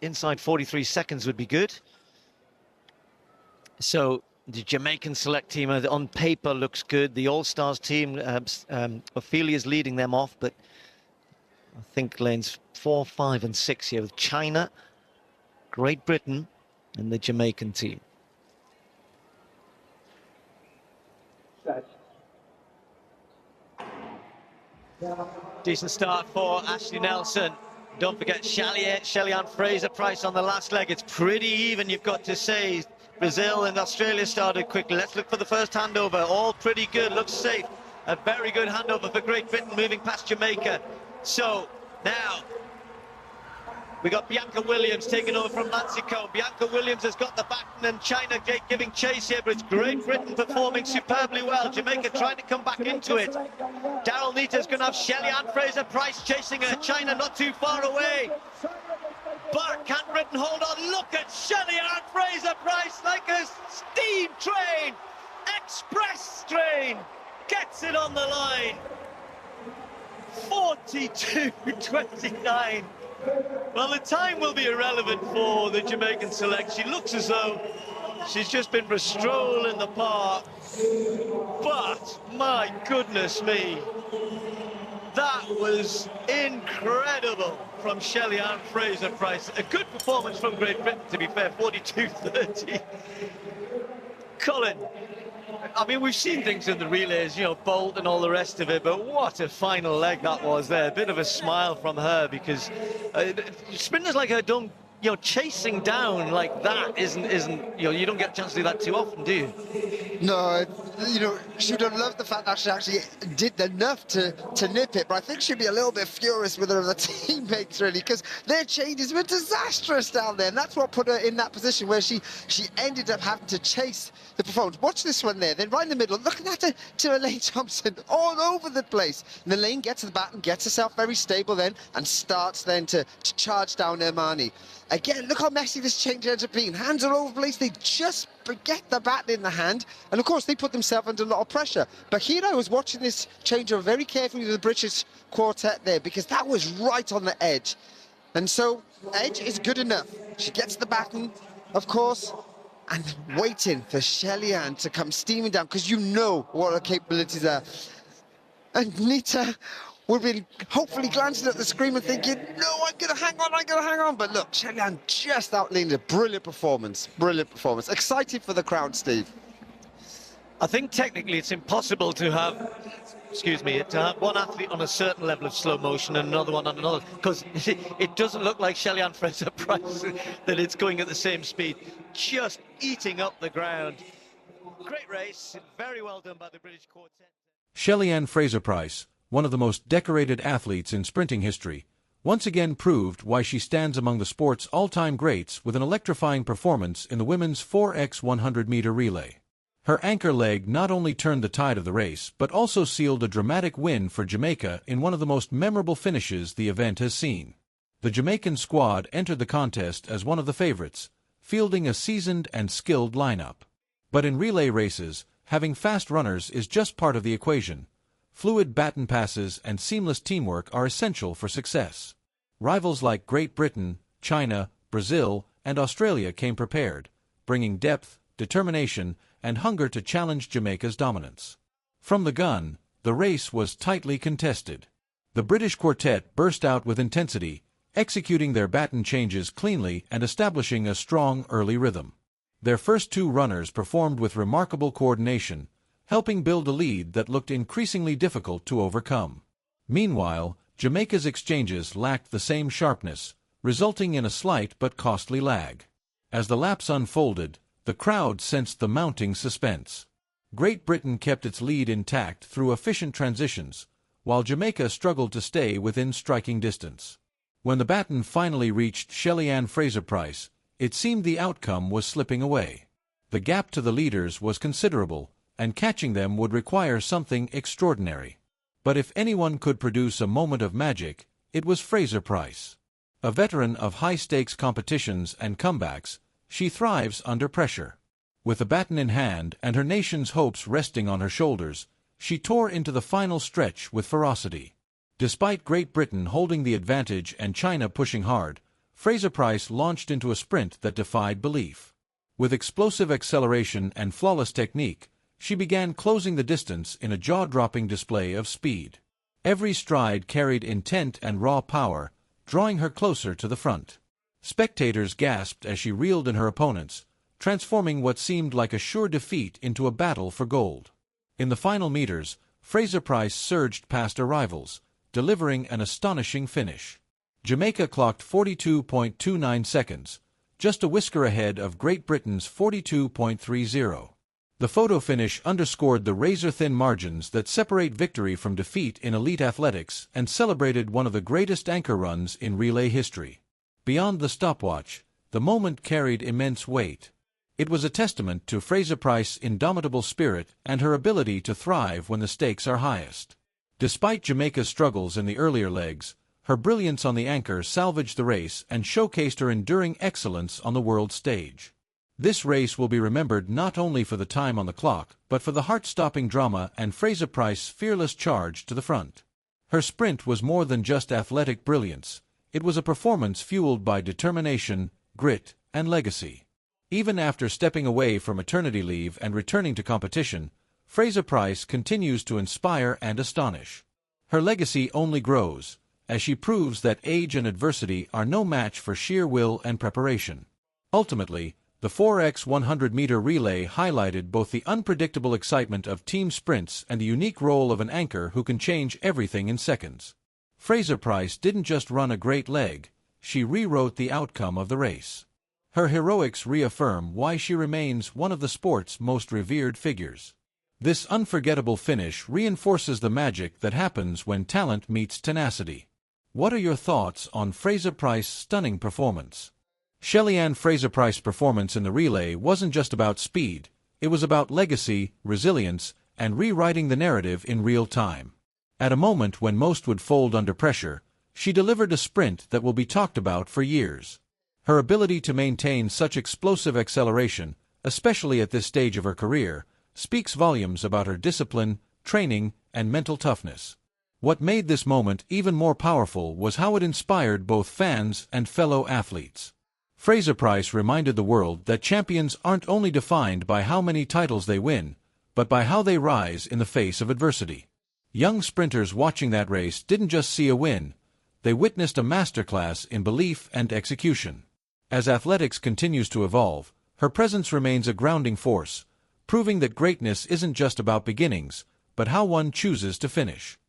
inside 43 seconds would be good. So the Jamaican select team on paper looks good. The All-Stars team, Ophelia's leading them off, but I think lanes 4, 5 and 6 here with China, Great Britain and the Jamaican team. Decent start for Ashley Nelson. Don't forget Shelly-Ann Fraser-Pryce on the last leg. It's pretty even, you've got to say. Brazil and Australia started quickly. Let's look for the first handover. All pretty good, looks safe. A very good handover for Great Britain moving past Jamaica. So now we got Bianca Williams taking over from Nancy Cohn. Bianca Williams has got the baton and China giving chase here, but it's Great Britain performing superbly well. Jamaica trying to come back into it. Daryl Nita's going to have Shelly-Ann Fraser-Pryce chasing her. China not too far away. But can Britain hold on? Look at Shelly-Ann Fraser-Pryce like a steam train, express train, gets it on the line. 42.29. Well, the time will be irrelevant for the Jamaican select. She looks as though she's just been for a stroll in the park. But, my goodness me, that was incredible from Shelly-Ann Fraser-Pryce. A good performance from Great Britain, to be fair, 42.30. Colin, I mean, we've seen things in the relays, you know, Bolt and all the rest of it, but what a final leg that was there. A bit of a smile from her, because sprinters like her don't, you know, chasing down like that isn't, you know, you don't get a chance to do that too often, do you? No, you know, she would have loved the fact that she actually did enough to nip it, but I think she'd be a little bit furious with her other teammates, really, because their changes were disastrous down there, and that's what put her in that position where she ended up having to chase the performance. Watch this one there, then right in the middle, looking at to Elaine Thompson all over the place. And Elaine gets to the baton, gets herself very stable then, and starts then to charge down Ermani. Again, look how messy this change ends up being. Hands are all over the place. They just forget the baton in the hand. And, of course, they put themselves under a lot of pressure. But here I was watching this changeover very carefully with the British quartet there, because that was right on the edge. And so, edge is good enough. She gets the baton, of course, and waiting for Shelly-Ann to come steaming down, because you know what her capabilities are. And Nita would be hopefully glancing at the screen and thinking, no, I'm going to hang on. But look, Shelly-Ann just outlined a brilliant performance. Excited for the crowd, Steve. I think technically it's impossible to have, to have one athlete on a certain level of slow motion and another one on another, because it doesn't look like Shelly-Ann Fraser-Pryce that it's going at the same speed, just eating up the ground. Great race, very well done by the British quartet. Shelly-Ann Fraser-Pryce, one of the most decorated athletes in sprinting history, once again proved why she stands among the sport's all-time greats with an electrifying performance in the women's 4x100m relay. Her anchor leg not only turned the tide of the race, but also sealed a dramatic win for Jamaica in one of the most memorable finishes the event has seen. The Jamaican squad entered the contest as one of the favorites, fielding a seasoned and skilled lineup. But in relay races, having fast runners is just part of the equation. Fluid baton passes and seamless teamwork are essential for success. Rivals like Great Britain, China, Brazil, and Australia came prepared, bringing depth, determination, and hunger to challenge Jamaica's dominance. From the gun, the race was tightly contested. The British quartet burst out with intensity, executing their baton changes cleanly and establishing a strong early rhythm. Their first two runners performed with remarkable coordination, helping build a lead that looked increasingly difficult to overcome. Meanwhile, Jamaica's exchanges lacked the same sharpness, resulting in a slight but costly lag. As the laps unfolded, the crowd sensed the mounting suspense. Great Britain kept its lead intact through efficient transitions, while Jamaica struggled to stay within striking distance. When the baton finally reached Shelly-Ann Fraser-Pryce, it seemed the outcome was slipping away. The gap to the leaders was considerable, and catching them would require something extraordinary. But if anyone could produce a moment of magic, it was Fraser-Pryce. A veteran of high-stakes competitions and comebacks, she thrives under pressure. With the baton in hand and her nation's hopes resting on her shoulders, she tore into the final stretch with ferocity. Despite Great Britain holding the advantage and China pushing hard, Fraser-Price launched into a sprint that defied belief. With explosive acceleration and flawless technique, she began closing the distance in a jaw-dropping display of speed. Every stride carried intent and raw power, drawing her closer to the front. Spectators gasped as she reeled in her opponents, transforming what seemed like a sure defeat into a battle for gold. In the final meters, Fraser-Price surged past her rivals, delivering an astonishing finish. Jamaica clocked 42.29 seconds, just a whisker ahead of Great Britain's 42.30. The photo finish underscored the razor-thin margins that separate victory from defeat in elite athletics and celebrated one of the greatest anchor runs in relay history. Beyond the stopwatch, the moment carried immense weight. It was a testament to Fraser-Price's indomitable spirit and her ability to thrive when the stakes are highest. Despite Jamaica's struggles in the earlier legs, her brilliance on the anchor salvaged the race and showcased her enduring excellence on the world stage. This race will be remembered not only for the time on the clock, but for the heart-stopping drama and Fraser-Price's fearless charge to the front. Her sprint was more than just athletic brilliance. It was a performance fueled by determination, grit, and legacy. Even after stepping away from maternity leave and returning to competition, Fraser-Price continues to inspire and astonish. Her legacy only grows, as she proves that age and adversity are no match for sheer will and preparation. Ultimately, the 4x100m relay highlighted both the unpredictable excitement of team sprints and the unique role of an anchor who can change everything in seconds. Fraser-Price didn't just run a great leg, she rewrote the outcome of the race. Her heroics reaffirm why she remains one of the sport's most revered figures. This unforgettable finish reinforces the magic that happens when talent meets tenacity. What are your thoughts on Fraser-Price's stunning performance? Shelly-Ann Fraser-Pryce's performance in the relay wasn't just about speed, it was about legacy, resilience, and rewriting the narrative in real time. At a moment when most would fold under pressure, she delivered a sprint that will be talked about for years. Her ability to maintain such explosive acceleration, especially at this stage of her career, speaks volumes about her discipline, training, and mental toughness. What made this moment even more powerful was how it inspired both fans and fellow athletes. Fraser-Price reminded the world that champions aren't only defined by how many titles they win, but by how they rise in the face of adversity. Young sprinters watching that race didn't just see a win, they witnessed a masterclass in belief and execution. As athletics continues to evolve, her presence remains a grounding force, proving that greatness isn't just about beginnings, but how one chooses to finish.